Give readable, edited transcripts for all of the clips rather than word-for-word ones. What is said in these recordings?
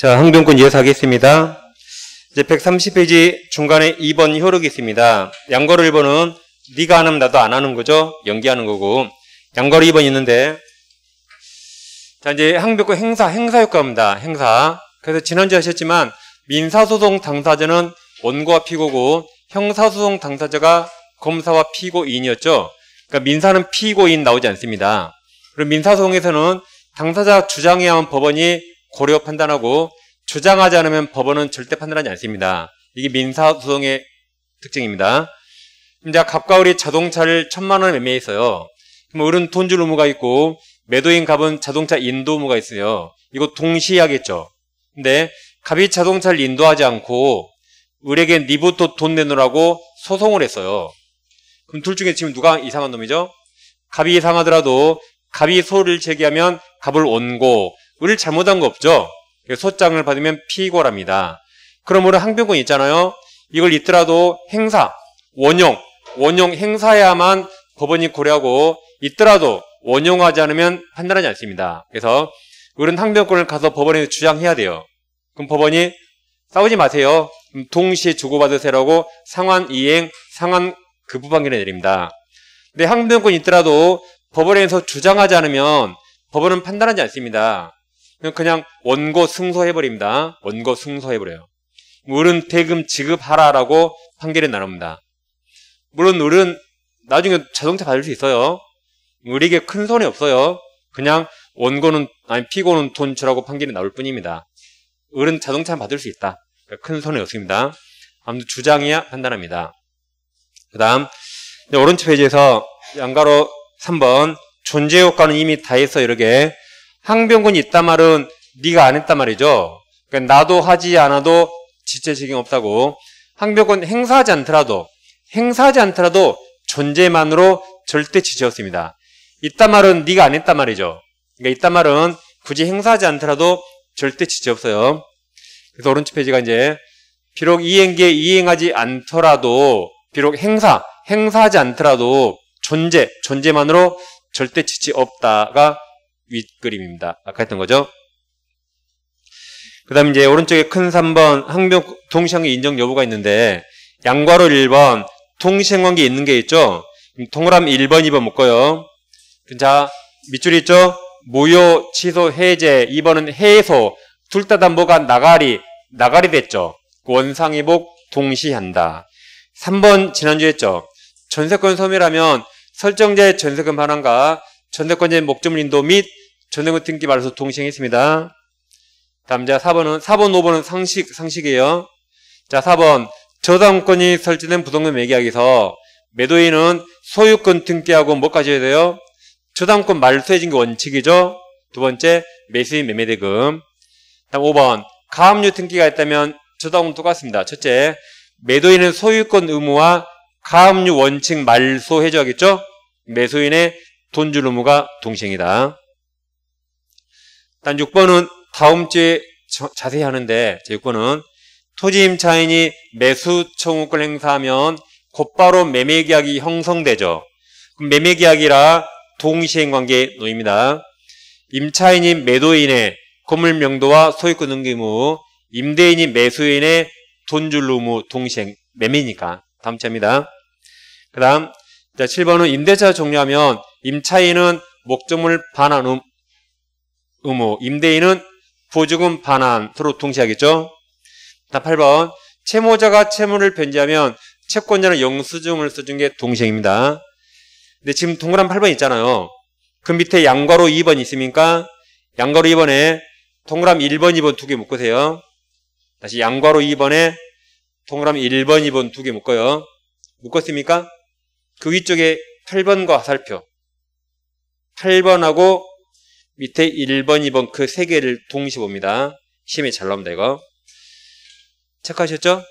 자, 항변권 이어서 하겠습니다. 이제 130페이지 중간에 2번 효력이 있습니다. 양괄호 1번은 네가 안 하면 나도 안 하는 거죠. 연기하는 거고. 양괄호 2번 있는데, 자, 이제 항변권 행사 효과입니다. 행사. 그래서 지난주에 하셨지만 민사소송 당사자는 원고와 피고고 형사소송 당사자가 검사와 피고인이었죠. 그러니까 민사는 피고인 나오지 않습니다. 그리고 민사소송에서는 당사자가 주장해야만 법원이 고려 판단하고 주장하지 않으면 법원은 절대 판단하지 않습니다. 이게 민사소송의 특징입니다. 이제 갑과 을이 자동차를 1,000만 원에 매매했어요. 그럼 을은 돈 줄 의무가 있고 매도인 갑은 자동차 인도 의무가 있어요. 이거 동시에 하겠죠. 근데 갑이 자동차를 인도하지 않고 을에게 니부터 돈 내놓으라고 소송을 했어요. 그럼 둘 중에 지금 누가 이상한 놈이죠? 갑이 이상하더라도 갑이 소를 제기하면 갑을 원고, 을을 잘못한 거 없죠? 소장을 받으면 피고랍니다. 그럼 을은 항변권 있잖아요. 이걸 있더라도 행사, 원용 행사해야만 법원이 고려하고 있더라도 원용하지 않으면 판단하지 않습니다. 그래서 을은 항변권을 가서 법원에 주장해야 돼요. 그럼 법원이 싸우지 마세요. 동시에 주고받으세요라고 상환 이행, 상환 급부 판결을 내립니다. 근데 항변권이 있더라도 법원에서 주장하지 않으면 법원은 판단하지 않습니다. 그냥 원고 승소해버립니다. 원고 승소해버려요. 을은 대금 지급하라라고 판결이 나옵니다. 물론 을은 나중에 자동차 받을 수 있어요. 을에게 큰 손해 없어요. 그냥 원고는 아니 피고는 돈 주라고 판결이 나올 뿐입니다. 을은 자동차 받을 수 있다. 그러니까 큰 손해 없습니다. 아무튼 주장해야 판단합니다. 그 다음 오른쪽 페이지에서 양괄호 3번 존재 효과는 이미 다 했어. 이렇게 항변권이 있단 말은 네가 안 했단 말이죠. 그러니까 나도 하지 않아도 지체 책임 없다고. 항변권 행사하지 않더라도 존재만으로 절대 지체 없습니다. 있단 말은 네가 안 했단 말이죠. 그러니까 있단 말은 굳이 행사하지 않더라도 절대 지체 없어요. 그래서 오른쪽 페이지가 이제 비록 이행기에 이행하지 않더라도 비록 행사하지 않더라도 존재만으로 절대 지체 없다가 윗그림입니다. 아까 했던 거죠. 그 다음에 이제 오른쪽에 큰 3번 항변 동시행관계 인정 여부가 있는데 양괄호 1번 동시행관계 있는 게 있죠. 동그라미 1번, 2번 묶어요. 자, 밑줄이 있죠. 무효, 취소, 해제. 2번은 해소. 둘 다 뭐가 나가리 됐죠. 원상회복 동시한다. 3번 지난주에 했죠. 전세권 소멸하면 설정자의 전세권 반환과 전세권자의 목적물 인도 및 전세권 등기 말소 동시행했습니다. 다음 자 4번, 5번은 상식이에요. 자 4번 저당권이 설치된 부동산 매매계약에서 매도인은 소유권 등기하고 뭐까지 해야 돼요? 저당권 말소해준 게 원칙이죠. 두 번째 매수인 매매대금. 다음 5번 가압류 등기가 있다면 저당권 똑같습니다. 첫째 매도인은 소유권 의무와 가압류 원칙 말소해줘야겠죠. 매수인의 돈 줄 의무가 동시행이다. 단 6번은 다음 주에 자세히 하는데 6번은 토지임차인이 매수 청구권 행사하면 곧바로 매매계약이 형성되죠. 그럼 매매계약이라 동시행관계에 놓입니다. 임차인이 매도인의 건물 명도와 소유권 등기 의무, 임대인이 매수인의 돈 줄 의무 동시행, 매매니까. 다음 차입니다. 그 다음 7번은 임대차 종료하면 임차인은 목적물 반환 의무, 임대인은 보증금 반환 서로 동시하겠죠. 다음 8번 채무자가 채무를 변제하면 채권자는 영수증을 써준 게 동시행입니다. 근데 지금 동그란 8번 있잖아요. 그 밑에 양괄호 2번 있습니까? 양괄호 2번에 동그라미 1번, 2번 두 개 묶으세요. 다시 양괄호 2번에 동그라미 1번, 2번 두 개 묶어요. 묶었습니까? 그 위쪽에 8번과 화살표. 8번하고 밑에 1번, 2번 그 세 개를 동시에 봅니다. 시험에 잘 나옵니다, 이거. 체크하셨죠?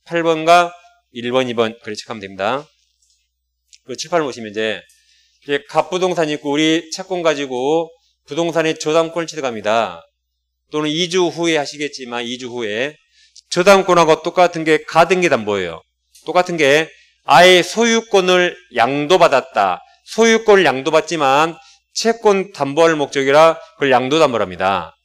8번과 1번, 2번 그래 체크하면 됩니다. 그리고 칠판을 보시면 이제 갑부동산이 있고 우리 채권 가지고 부동산에 저당권을 취득합니다. 또는 2주 후에 하시겠지만 2주 후에 저당권하고 똑같은 게 가등기담보예요. 똑같은 게 아예 소유권을 양도받았다. 소유권을 양도받지만 채권 담보할 목적이라 그걸 양도담보랍니다.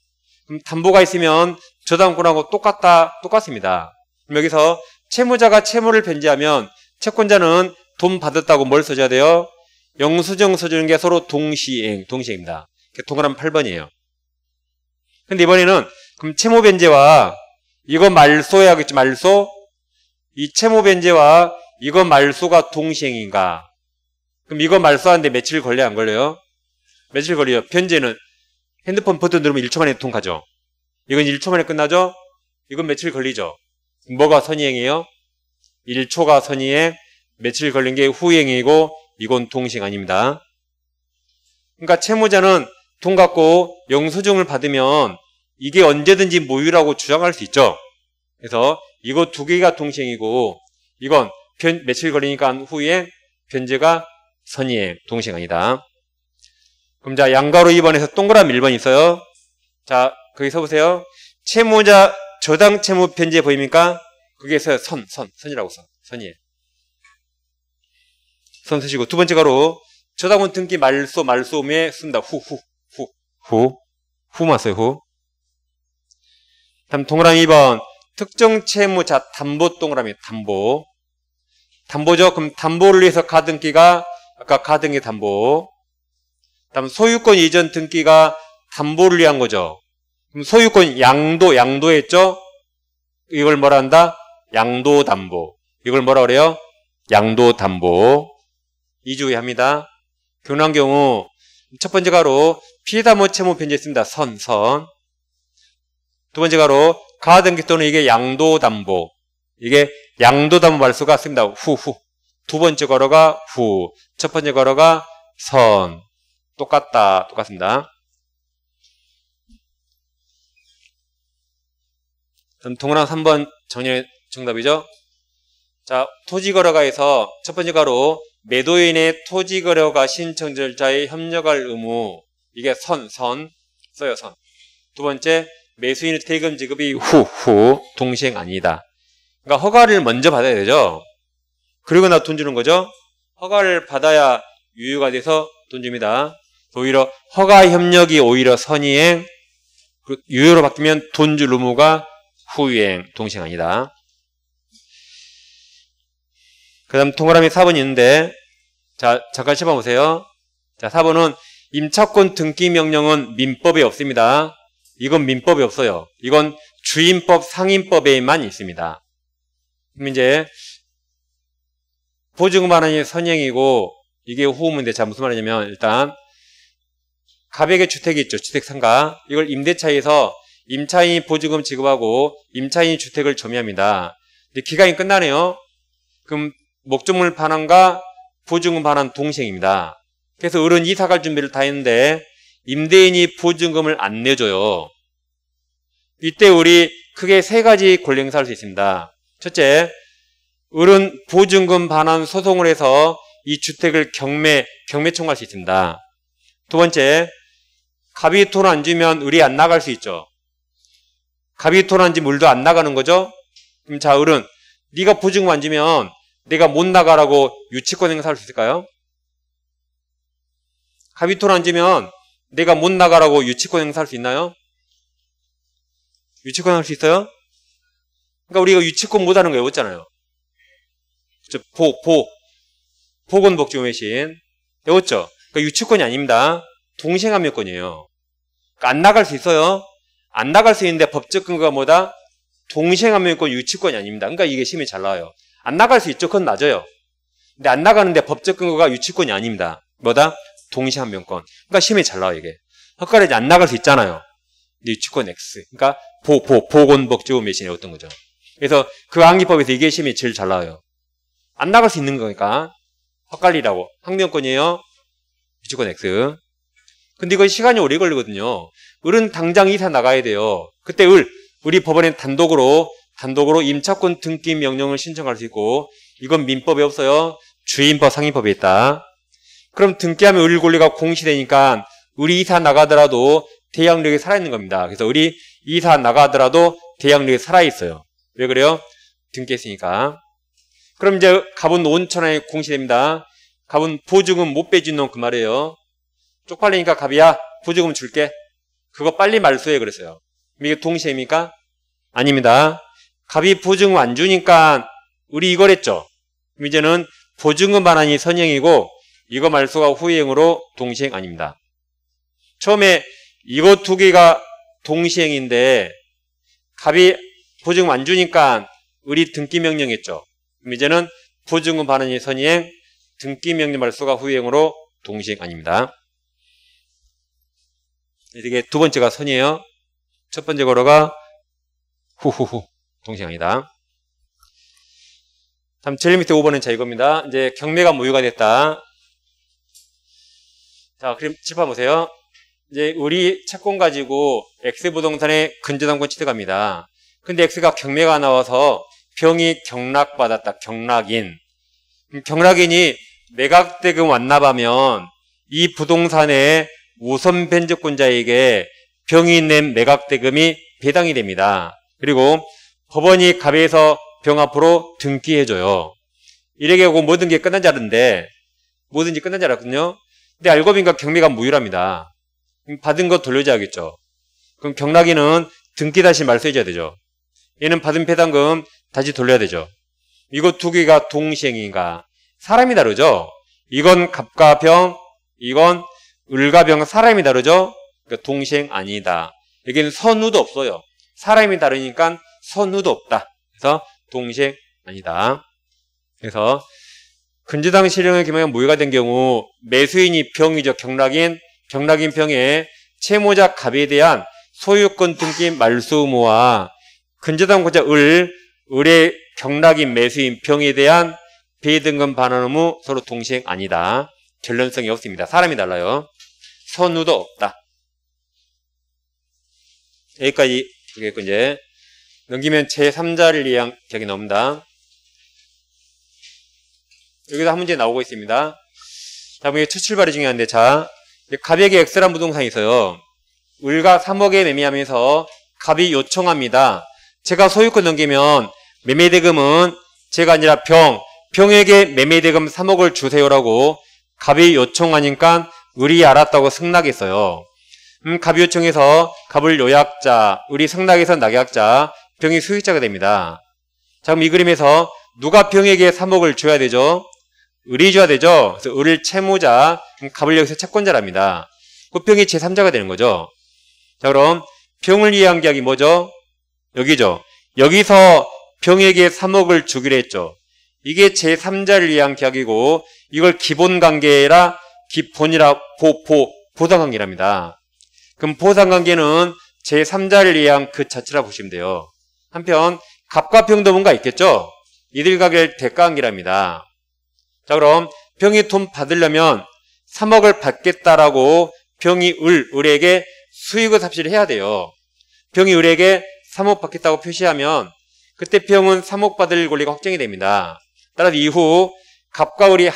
그럼 담보가 있으면 저당권하고 똑같습니다. 그럼 여기서 채무자가 채무를 변제하면 채권자는 돈 받았다고 뭘 써줘야 돼요? 영수증 써주는 게 서로 동시행입니다. 동그라미 8번이에요. 근데 이번에는 그럼 채무 변제와 이거 말소해야겠죠, 말소? 이 채무 변제와 이거 말소가 동시행인가? 그럼 이거 말소하는데 며칠 걸려요, 안 걸려요? 며칠 걸려요. 변제는 핸드폰 버튼 누르면 1초 만에 통과죠. 이건 1초 만에 끝나죠? 이건 며칠 걸리죠. 뭐가 선이행이에요? 1초가 선이행, 며칠 걸린 게 후행이고 이건 동시행 아닙니다. 그러니까 채무자는 돈 갖고 영수증을 받으면 이게 언제든지 모유라고 주장할 수 있죠. 그래서 이거 두 개가 동시행이고 이건 며칠 걸리니까 후행, 변제가 선이행, 동시행 아니다. 그럼 자, 양가로 2번에서 동그라미 1번 있어요. 자, 거기 서보세요. 채무자 저당 채무 변제 보입니까? 거기에서 선이라고 써. 선이에요. 선 쓰시고 두 번째 가로 저당권 등기 말소음에 쓴다. 후만 써요. 후. 다음 동그라미 2번 특정 채무자 담보 동그라미 담보죠. 그럼 담보를 위해서 가등기가 아까 가등기 담보. 다음 소유권 이전 등기가 담보를 위한 거죠. 그럼 소유권 양도했죠? 이걸 뭐라 한다? 양도담보. 이걸 뭐라 그래요? 양도담보. 이주의합니다. 교훈한 경우 첫 번째 가로 피담보 채무 변제했습니다. 선. 두 번째 가로 가등기 또는 이게 양도담보. 이게 양도담보 말소가 씁니다. 후. 두 번째 가로가 후. 첫 번째 가로가 선. 똑같습니다. 그럼 동그라미 3번 정답이죠. 자, 토지거래가에서 첫 번째 가로 매도인의 토지거래가 신청 절차에 협력할 의무. 이게 선 써요. 선. 두 번째 매수인의 대금 지급이 후 동시행 아니다. 그러니까 허가를 먼저 받아야 되죠. 그리고 나 돈 주는 거죠. 허가를 받아야 유효가 돼서 돈 줍니다. 오히려 허가 협력이 오히려 선이행, 유효로 바뀌면 돈 줄 의무가 후이행, 동시행 아니다. 그 다음 동그라미 4번이 있는데, 자, 잠깐 씹어보세요. 자, 4번은 임차권 등기 명령은 민법에 없습니다. 이건 민법에 없어요. 이건 주임법, 상임법에만 있습니다. 그럼 이제 보증금 반환이 선행이고 이게 후문인데, 자, 무슨 말이냐면 일단 가백의 주택이 있죠. 주택상가. 이걸 임대차에서 임차인이 보증금 지급하고 임차인이 주택을 점유합니다. 근데 기간이 끝나네요. 그럼 목적물 반환과 보증금 반환 동시행입니다. 그래서 어른 이사 갈 준비를 다 했는데 임대인이 보증금을 안 내줘요. 이때 우리 크게 세 가지 권리 행사할 수 있습니다. 첫째, 어른 보증금 반환 소송을 해서 이 주택을 경매 청구할 수 있습니다. 두 번째, 갑이 돈 안 주면 을이 안 나갈 수 있죠. 갑이 돈 안 주면 을도 안 나가는 거죠. 그럼 자, 을은 네가 보증금 안 주면 내가 못 나가라고 유치권 행사할 수 있을까요? 갑이 돈 안 주면 내가 못 나가라고 유치권 행사할 수 있나요? 유치권 할 수 있어요? 그러니까 우리가 유치권 못 하는 거 외웠잖아요. 보건복지공매신 외웠죠? 그러니까 유치권이 아닙니다. 동시행함여권이에요. 그러니까 안 나갈 수 있어요. 안 나갈 수 있는데 법적 근거가 뭐다? 동시행함여권 유치권이 아닙니다. 그러니까 이게 시험이 잘 나와요. 안 나갈 수 있죠. 그건 낮아요. 근데 안 나가는데 법적 근거가 유치권이 아닙니다. 뭐다? 동시행함여권. 그러니까 시험이 잘 나와요. 이게. 헛가리지 안 나갈 수 있잖아요. 근데 유치권 X. 그러니까 보건복지공매신이 어떤 거죠. 그래서 그 암기법에서 이게 시험이 제일 잘 나와요. 안 나갈 수 있는 거니까 헛갈리라고. 항명권이에요. 유치권 X. 근데 이거 시간이 오래 걸리거든요. 을은 당장 이사 나가야 돼요. 그때 우리 법원에 단독으로 임차권 등기 명령을 신청할 수 있고, 이건 민법에 없어요. 주임법, 상임법에 있다. 그럼 등기하면 을 권리가 공시되니까 을이 이사 나가더라도 대항력이 살아있는 겁니다. 그래서 을이 이사 나가더라도 대항력이 살아있어요. 왜 그래요? 등기했으니까. 그럼 이제 갑은 5,000원에 공시됩니다. 갑은 보증금 못 빼준 놈 그 말이에요. 쪽팔리니까 갑이야 보증금 줄게. 그거 빨리 말소해 그랬어요. 이게 동시행입니까? 아닙니다. 갑이 보증금 안 주니까 우리 이걸 했죠. 그럼 이제는 보증금 반환이 선행이고 이거 말소가 후행으로 동시행 아닙니다. 처음에 이거 두 개가 동시행인데 갑이 보증금 안 주니까 우리 등기명령 했죠. 그럼 이제는 보증금 반환이 선행, 등기명령 말소가 후행으로 동시행 아닙니다. 이게 두 번째가 선이에요. 첫 번째 거로가 후후후 동시행 아니다. 다음 제일 밑에 5번은 자 이겁니다. 이제 경매가 무효가 됐다. 자, 그럼 칠판 보세요. 이제 우리 채권 가지고 X부동산에 근저당권 취득합니다. 근데 X가 경매가 나와서 병이 경락받았다. 경락인. 경락인이 매각대금 완납하면 이 부동산의 우선 변제권자에게 병이 낸 매각대금이 배당이 됩니다. 그리고 법원이 갑에서 병 앞으로 등기해줘요. 이렇게 하고 모든 게 끝난 줄 알았는데 뭐든지 끝난 줄 알았거든요. 근데 알고 보니까 경매가 무효랍니다. 받은 거 돌려줘야겠죠. 그럼 경락인은 등기 다시 말소해줘야 되죠. 얘는 받은 배당금 다시 돌려야 되죠. 이거 두 개가 동시행인가? 사람이 다르죠? 이건 갑과 병, 이건 을과 병, 사람이 다르죠? 그러니까 동시행 아니다. 여기는 선우도 없어요. 사람이 다르니까 선우도 없다. 그래서 동시행 아니다. 그래서 근저당 실형의 경매가 무효가 된 경우 매수인이 병이죠. 경락인 병에 채무자 갑에 대한 소유권 등기 말소 의무와 근저당권자 을의 경락인 매수인 병에 대한 배등금 반환 의무 서로 동시행 아니다. 결론성이 없습니다. 사람이 달라요. 선우도 없다. 여기까지 보겠고 이제 넘기면 제3자를 위한 격이 나옵니다. 여기서 한 문제 나오고 있습니다. 자, 이게 첫 출발이 중요한데, 자, 갑에게 X란 부동산이 있어요. 을과 3억에 매매하면서 갑이 요청합니다. 제가 소유권 넘기면 매매대금은 제가 아니라 병에게 매매대금 3억을 주세요라고 갑이 요청하니까 을이 알았다고 승낙했어요. 갑이 요청해서 갑을 요약자, 을이 승낙해서 낙약자, 병이 수익자가 됩니다. 자, 그럼 이 그림에서 누가 병에게 3억을 줘야 되죠? 을이 줘야 되죠? 그래서 을을 채무자, 갑을 여기서 채권자랍니다. 그 병이 제3자가 되는 거죠. 자, 그럼 병을 위한 계약이 뭐죠? 여기죠. 여기서 병에게 3억을 주기로 했죠. 이게 제3자를 위한 계약이고 이걸 기본관계라 기본이라 보상관계랍니다. 그럼 보상관계는 제3자를 위한 그 자체라 보시면 돼요. 한편 갑과 병도 뭔가 있겠죠? 이들 관계를 대가관계랍니다. 자, 그럼 병이 돈 받으려면 3억을 받겠다라고 병이 을에게 수익을 삽시를 해야 돼요. 병이 을에게 3억 받겠다고 표시하면 그때 병은 3억 받을 권리가 확정이 됩니다. 따라서 이후 갑과 을이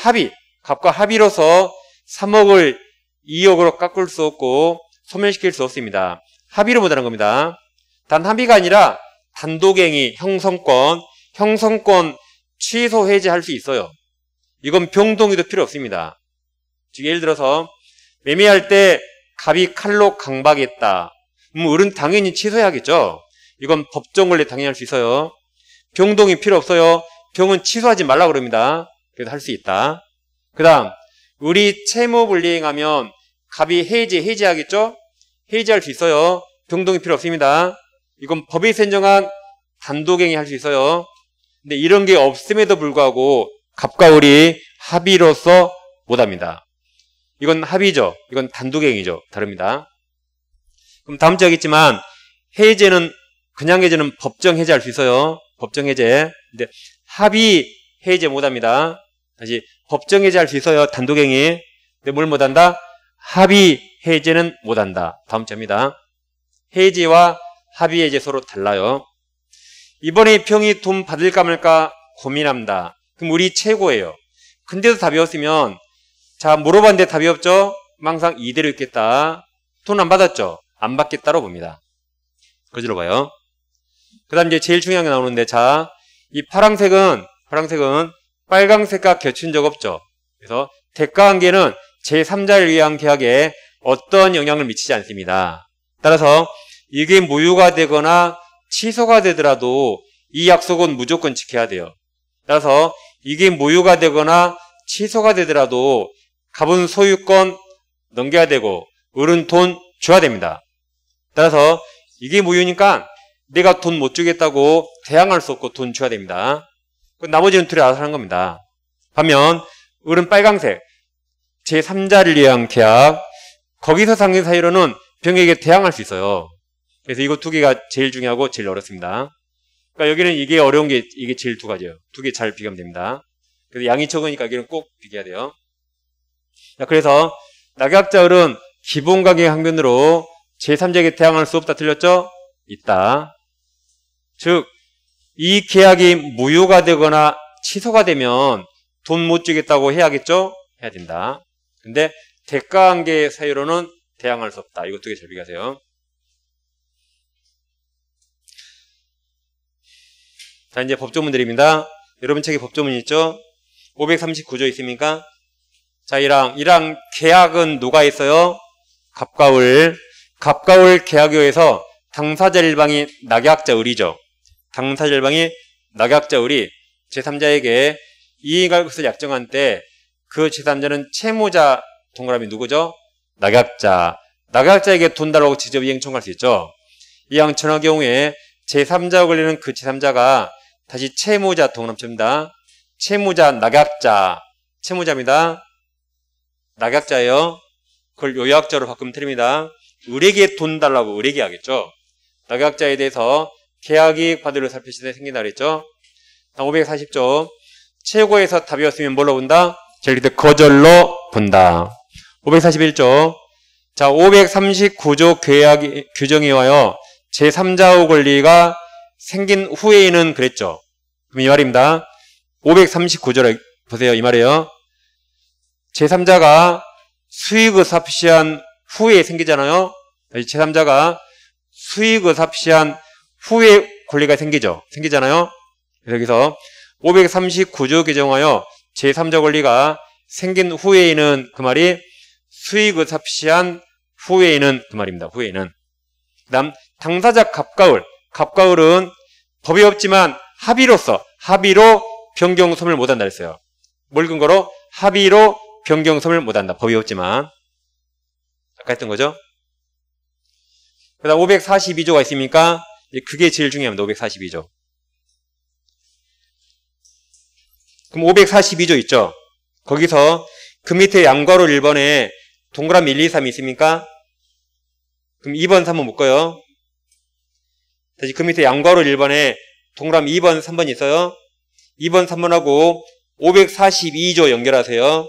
갑과 합의로서 3억을 2억으로 깎을 수 없고 소멸시킬 수 없습니다. 합의로 못하는 겁니다. 단 합의가 아니라 단독행위, 형성권 취소 해제할 수 있어요. 이건 병동의도 필요 없습니다. 즉 예를 들어서 매매할 때 갑이 칼로 강박했다. 을은 당연히 취소해야겠죠. 이건 법정 권리 당연히 할 수 있어요. 병동의 필요 없어요. 병은 취소하지 말라 그럽니다. 그래도 할 수 있다. 그 다음 을이 채무 불이행하면 갑이 해지하겠죠? 해지할 수 있어요. 병동의 필요 없습니다. 이건 법에서 인정한 단독행위 할 수 있어요. 근데 이런 게 없음에도 불구하고 갑과 을이 합의로서 못합니다. 이건 합의죠. 이건 단독행위죠. 다릅니다. 그럼 다음 주에 하겠지만 그냥 해제는 법정 해제할 수 있어요. 법정 해제. 근데 합의 해제 못합니다. 다시 법정 해제할 수 있어요. 단독행위. 근데 뭘 못한다? 합의 해제는 못한다. 다음 주입니다. 해제와 합의 해제 서로 달라요. 이번에 병이 돈 받을까 말까 고민합니다. 그럼 우리 최고예요. 근데도 답이 없으면 자 물어봤는데 답이 없죠? 항상 이대로 있겠다. 돈 안 받았죠? 안 받겠다로 봅니다. 그지로 봐요. 그 다음 이제 제일 중요한 게 나오는데 자 이 파란색은 빨강색과 겹친 적 없죠. 그래서 대가관계는 제3자를 위한 계약에 어떤 영향을 미치지 않습니다. 따라서 이게 무효가 되거나 취소가 되더라도 이 약속은 무조건 지켜야 돼요. 따라서 이게 무효가 되거나 취소가 되더라도 갑은 소유권 넘겨야 되고 을은 돈 줘야 됩니다. 따라서 이게 무효니까 내가 돈 못 주겠다고 대항할 수 없고 돈 줘야 됩니다. 나머지는 둘이 알아서 하는 겁니다. 반면 을은 빨강색 제3자를 위한 계약, 거기서 상생 사유로는 병에게 대항할 수 있어요. 그래서 이거 두 개가 제일 중요하고 제일 어렵습니다. 그러니까 여기는 이게 어려운 게 이게 제일 두 가지예요. 두 개 잘 비교하면 됩니다. 그래서 양이 적으니까 여기는 꼭 비교해야 돼요. 자, 그래서 낙약자 을은 기본 가격 항변으로 제3자에게 대항할 수 없다. 틀렸죠? 있다. 즉, 이 계약이 무효가 되거나 취소가 되면 돈 못 주겠다고 해야겠죠? 해야 된다. 근데 대가관계 사유로는 대항할 수 없다. 이거 두 개 잘 비교하세요. 자, 이제 법조문들입니다. 여러분 책에 법조문 있죠? 539조 있습니까? 자, 이랑 계약은 누가 있어요? 갑과 을. 갑과 을 계약요에서 당사자 일방이 낙약자 을이죠. 당사자 일방이 낙약자 을이 제3자에게 이익할 것을 약정한 때 그 제3자는 채무자 동그라미 누구죠? 낙약자. 낙약자에게 돈 달라고 직접 이행 청구할 수 있죠. 이 양천의 경우에 제3자가 걸리는 그 제3자가 다시 채무자 동그라미 칩니다. 채무자 낙약자. 채무자입니다. 낙약자예요. 그걸 요약자로 바꾸면 틀립니다. 을에게 돈 달라고 을에게 하겠죠. 낙약자에 대해서 계약이익 받으려 살필 때 생긴다 그랬죠. 540조. 최고에서 답이 없으면 뭘로 본다? 제일 밑에 거절로 본다. 541조. 자, 539조 계약 규정에 의하여 제3자의 권리가 생긴 후에는 그랬죠. 그럼 이 말입니다. 539조를 보세요. 이 말이에요. 제3자가 수익의사표시한 후에 생기잖아요. 제3자가 수익의사표시한 후에 권리가 생기잖아요. 그래서 여기서 539조 규정하여 제3자 권리가 생긴 후에는 그 말이 수익의사표시한 후에는 그 말입니다. 후에는. 그 다음 당사자 갑과 을. 갑과 을은 법이 없지만 합의로 변경소멸 못한다 그랬어요. 뭘 근거로? 합의로 변경소멸 못한다. 법이 없지만. 아까 했던 거죠. 그 다음 542조가 있습니까? 그게 제일 중요합니다. 542조. 그럼 542조 있죠? 거기서 그 밑에 양괄호 1번에 동그라미 1, 2, 3이 있습니까? 그럼 2번, 3번 묶어요. 다시 그 밑에 양괄호 1번에 동그라미 2번, 3번 있어요. 2번, 3번하고 542조 연결하세요.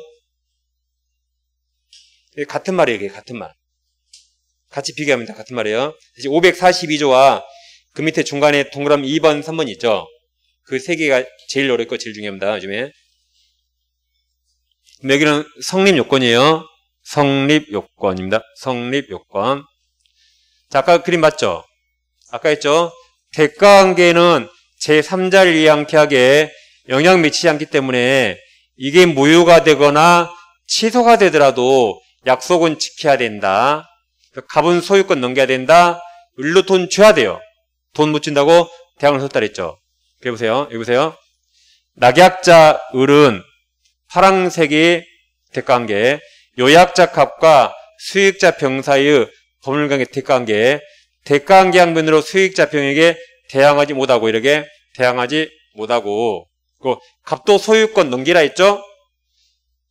같은 말이에요. 이게 같은 말. 같이 비교합니다. 같은 말이에요. 다시 542조와 그 밑에 중간에 동그라미 2번, 3번 있죠? 그 세 개가 제일 어렵고 제일 중요합니다. 요즘에. 여기는 성립요건이에요. 성립요건입니다. 성립요건. 자, 아까 그림 맞죠? 아까 했죠? 대가관계는 제3자를 위한 계약에 영향 미치지 않기 때문에 이게 무효가 되거나 취소가 되더라도 약속은 지켜야 된다. 갑은 소유권 넘겨야 된다. 을로 돈 줘야 돼요. 돈 못 준다고 대항을 섰다 그랬죠. 여기 보세요. 여기 보세요. 낙약자 을은 파란색이 대가관계, 요약자 갑과 수익자 병 사이의 법률관계 대가관계, 대가관계 항변으로 수익자 병에게 대항하지 못하고 이렇게 대항하지 못하고 그 갑도 소유권 넘기라 했죠.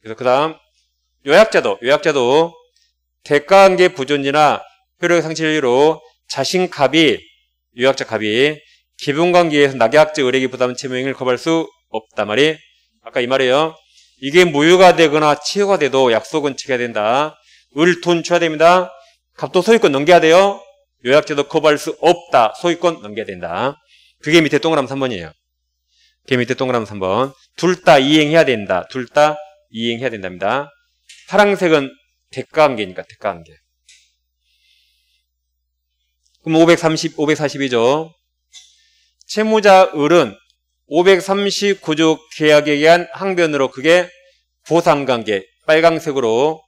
그래서 그 다음 요약자도 대가관계 부존지나 효력 상실 이유로 자신 갑이 요약자 갑이 기본관계에서 낙약자 을에게 부담 채무행위를 거부할 수 없단 말이 아까 이 말이에요. 이게 무효가 되거나 취소가 돼도 약속은 지켜야 된다. 을 돈 줘야 됩니다. 갑도 소유권 넘겨야 돼요. 요약자도 거부할 수 없다. 소유권 넘겨야 된다. 그게 밑에 동그라미 3번이에요. 그게 밑에 동그라미 3번. 둘 다 이행해야 된다. 둘 다 이행해야 된답니다. 파란색은 대가관계니까 대가관계. 그럼 542조. 채무자 을은 539조 계약에 의한 항변으로 그게 보상관계, 빨강색으로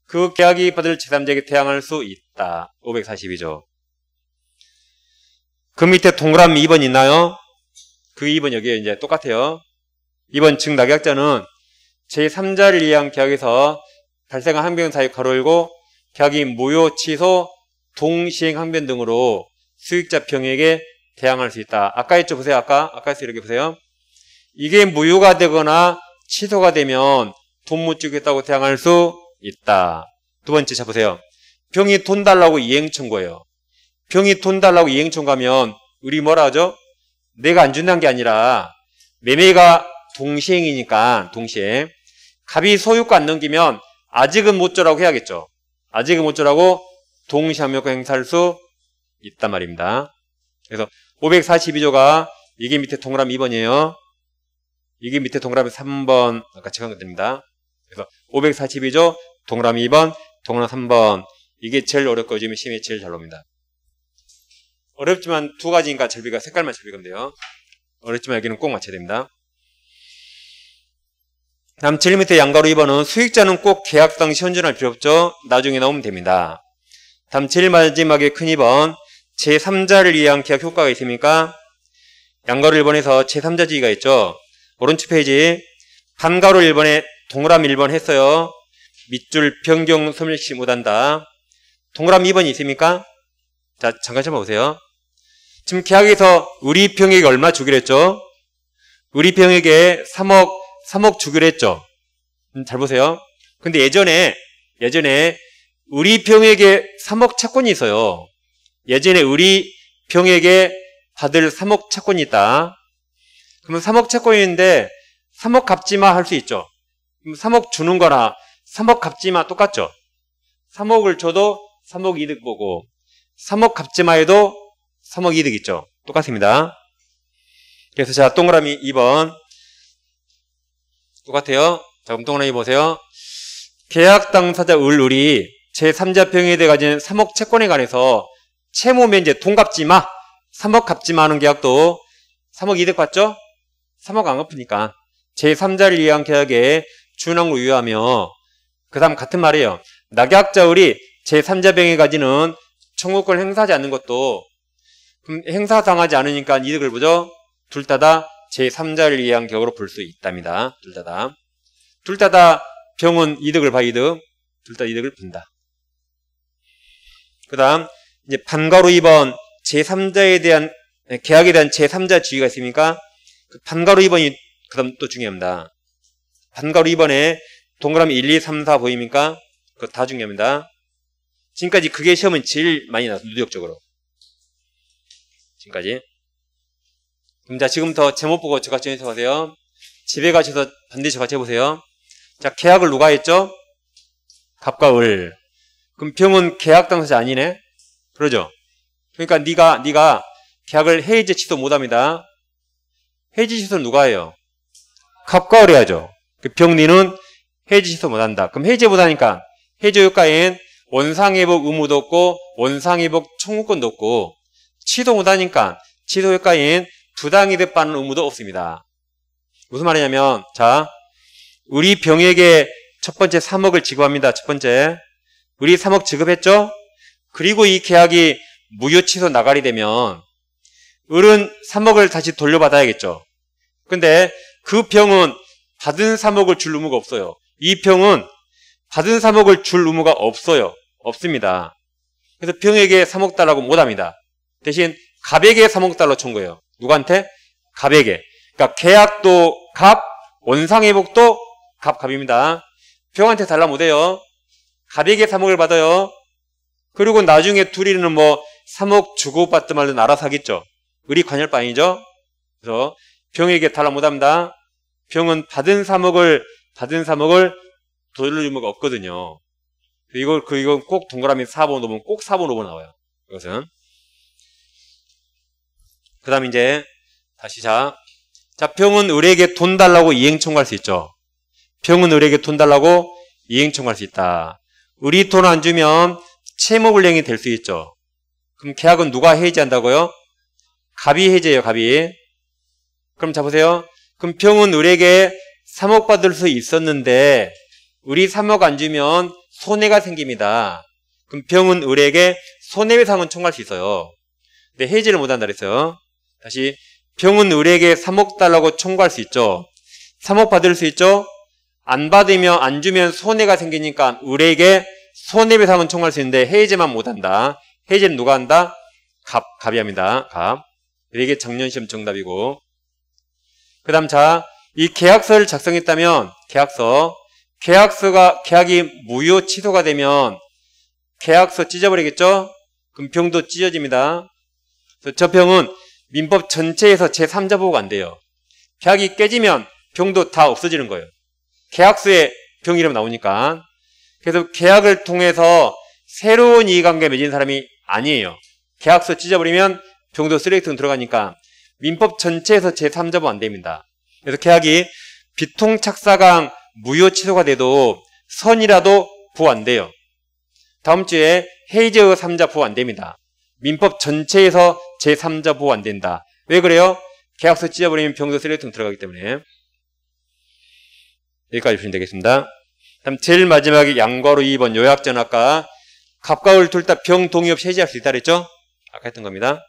그 계약이 받을 제3자에게 대항할 수 있다. 542조. 그 밑에 동그라미 2번 있나요? 그 2번 여기에 이제 똑같아요. 2번 즉 낙약자는 제3자를 이해한 계약에서 발생한 항변 사유 가로 열고 계약이 무효, 취소, 동시행 항변 등으로 수익자 병에게 대항할 수 있다. 아까 했죠? 보세요. 아까 했어요. 이렇게 보세요. 이게 무효가 되거나 취소가 되면 돈 못 주겠다고 대항할 수 있다. 두 번째 자 보세요. 병이 돈 달라고 이행 청구해요. 병이 돈 달라고 이행 청구하면 우리 뭐라 하죠? 내가 안 준다는 게 아니라 매매가 동시행이니까 동시행. 갑이 소유가 안 넘기면 아직은 못 줘라고 해야겠죠. 아직은 못 줘라고 동시항변권 행사할 수 있단 말입니다. 그래서 542조가 이게 밑에 동그라미 2번이에요. 이게 밑에 동그라미 3번 아까 체크한 것들입니다. 그래서 542조 동그라미 2번, 동그라미 3번 이게 제일 어렵고 요즘에 시험에 제일 잘 옵니다. 어렵지만 두 가지니까 절비가 색깔만 절비가 돼요. 어렵지만 여기는 꼭 맞춰야 됩니다. 다음 제일 밑에 양가로 2번은 수익자는 꼭 계약상 현존할 필요 없죠. 나중에 나오면 됩니다. 다음 제일 마지막에 큰 2번 제3자를 이해한 계약 효과가 있습니까? 양가로 1번에서 제3자 지위가 있죠. 오른쪽 페이지 반가로 1번에 동그라미 1번 했어요. 밑줄 변경 소멸시 못한다. 동그라미 2번이 있습니까? 자 잠깐 보세요. 지금 계약에서 우리 병에게 얼마 주기로 했죠? 우리 병에게 3억 주기로 했죠? 잘 보세요. 근데 예전에 우리 병에게 3억 채권이 있어요. 예전에 우리 병에게 받을 3억 채권이 있다. 그러면 3억 채권이 있는데 3억 갚지마 할 수 있죠. 그럼 3억 주는 거나 3억 갚지마 똑같죠. 3억을 줘도 3억 이득 보고 3억 갚지마 해도 3억 이득 있죠. 똑같습니다. 그래서 자 동그라미 2번 똑같아요. 자 그럼 동그라미 보세요. 계약 당사자 을이 제3자 병에 대해 가진 3억 채권에 관해서 채무 면제 돈 갚지마 3억 갚지마 하는 계약도 3억 이득 받죠? 3억 안 갚으니까 제3자를 이해한 계약에 준항을 유효하며 그 다음 같은 말이에요. 낙약자 을이 제3자 병에 가지는 청구권을 행사하지 않는 것도 그럼 행사당하지 않으니까 이득을 보죠? 둘 다 제3자를 이해한 계약으로 볼 수 있답니다. 둘 다 병은 이득을 봐 이득. 둘 다 이득을 본다. 그 다음 이제 반가로 2번 제3자에 대한 계약에 대한 제3자 지위가 있습니까? 그 반가로 2번이 그 다음 또 중요합니다. 반가로 2번에 동그라미 1, 2, 3, 4 보입니까? 그거 다 중요합니다. 지금까지 그게 시험은 제일 많이 나왔어요. 누적적으로. 지금까지. 그럼 자, 지금부터 제목 보고 저같이 정해서 보세요. 집에 가셔서 반드시 저같이 해보세요. 자, 계약을 누가 했죠? 갑과 을. 그럼 병은 계약 당사자 아니네? 그러죠? 그러니까 네가 계약을 해지 취소 못합니다. 해지 취소는 누가 해요? 갑과 을 해야죠. 그 병리는 해지 취소 못한다. 그럼 해지 못하니까 해지 효과엔 원상회복 의무도 없고 원상회복 청구권도 없고 취소 못하니까 취소 효과엔 부당이득 받는 의무도 없습니다. 무슨 말이냐면 자 우리 병에게 첫 번째 3억을 지급합니다. 첫 번째 우리 3억 지급했죠? 그리고 이 계약이 무효 취소 나가리 되면 을은 3억을 다시 돌려받아야겠죠. 근데 그 병은 받은 3억을 줄 의무가 없어요. 이 병은 받은 3억을 줄 의무가 없어요. 없습니다. 그래서 병에게 3억 달라고 못합니다. 대신 갑에게 3억 달러 청구해요. 누구한테? 갑에게. 그러니까 계약도 갑, 원상회복도 갑입니다. 병한테 달라 못해요. 갑에게 3억을 받아요. 그리고 나중에 둘이는 뭐 3억 주고받든 말든 알아서 하겠죠. 을이 관여할 바 아니죠. 그래서 병에게 달라 못합니다. 병은 받은 3억을 돌릴 의무가 없거든요. 이건 꼭 동그라미 4번, 5번, 꼭 4번, 5번 나와요. 이것은. 그 다음 이제, 다시 자, 병은 을에게 돈 달라고 이행 청구할 수 있죠. 병은 을에게 돈 달라고 이행 청구할 수 있다. 을이 돈 안 주면 채무불이행이 될 수 있죠. 그럼 계약은 누가 해지한다고요? 갑이 해지해요, 갑이. 그럼 자 보세요. 그럼 병은 을에게 3억 받을 수 있었는데 을이 3억 안 주면 손해가 생깁니다. 그럼 병은 을에게 손해배상은 청구할 수 있어요. 근데 해지를 못한다 그랬어요. 다시 병은 을에게 3억 달라고 청구할 수 있죠. 3억 받을 수 있죠. 안 받으면 안 주면 손해가 생기니까 을에게 손해배상 한번 청구할 수 있는데 해지만 못한다. 해지는 누가 한다? 갑이 합니다. 갑. 이게 작년 시험 정답이고. 그 다음 자, 이 계약서를 작성했다면 계약이 무효 취소가 되면 계약서 찢어버리겠죠? 그럼 병도 찢어집니다. 그래서 저 병은 민법 전체에서 제3자 보호가 안 돼요. 계약이 깨지면 병도 다 없어지는 거예요. 계약서에 병 이름 나오니까. 그래서 계약을 통해서 새로운 이해관계 맺은 사람이 아니에요. 계약서 찢어버리면 병도 쓰레기통 들어가니까 민법 전체에서 제3자 보호 안 됩니다. 그래서 계약이 비통착사강 무효 취소가 돼도 선이라도 보호 안 돼요. 다음 주에 해지의 3자 보호 안 됩니다. 민법 전체에서 제3자 보호 안 된다. 왜 그래요? 계약서 찢어버리면 병도 쓰레기통 들어가기 때문에. 여기까지 보시면 되겠습니다. 다음 제일 마지막에 양괄호 2번 요약전 아까 갑과 을 둘 다 병 동의 없이 해지할 수 있다 그랬죠? 아까 했던 겁니다.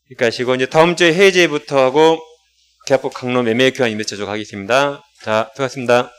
여기까지 하시고 이제 다음 주에 해지부터 하고 계약법 강론 매매 교환 임대차조 가겠습니다. 자, 수고하셨습니다.